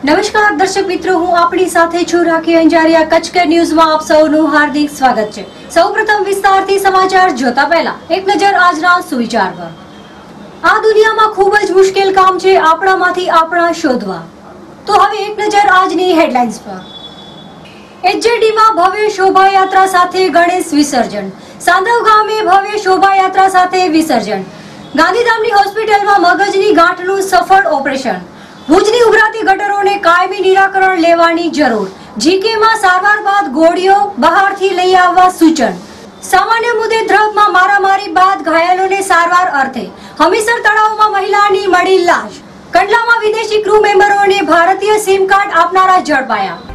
નમસ્કાર દર્શક મિત્રો, હું આપણી સાથે છું રાખી અંજારિયા। કચ્છ કે ન્યૂઝમાં આપ સૌનું હાર્દિક સ્વાગત છે। સૌપ્રથમ વિસ્તારથી સમાચાર જોતા પહેલા એક નજર આજના સુવિચાર પર। આ દુનિયામાં ખૂબ જ મુશ્કેલ કામ છે આપણામાંથી આપણા શોધવા। તો હવે એક નજર આજની હેડલાઇન્સ પર। એચજેડીમાં ભવ્ય શોભાયાત્રા સાથે ગણેશ વિસર્જન। સાંધવ ગામે ભવ્ય શોભાયાત્રા સાથે વિસર્જન। ગાંધીધામની હોસ્પિટલમાં મગજની ગાંઠનું સફળ ઓપરેશન। ભુજની ઉભરાતી ગટરોને કાયમી નિરાકરણ લેવાની જરૂર। જીકેમાં સારવાર બાદ ગોળીઓ બહારથી લઈ આવવા સૂચન। સામાન્ય મુદ્દે દ્રવ્યમાં મારામારી બાદ ઘાયલોને સારવાર અર્થે હમીસર તળાવમાં મહિલાની મળી લાશ। કંડલામાં વિદેશી ક્રૂ મેમ્બરોને ભારતીય સિમ કાર્ડ આપનારા ઝડપાયા।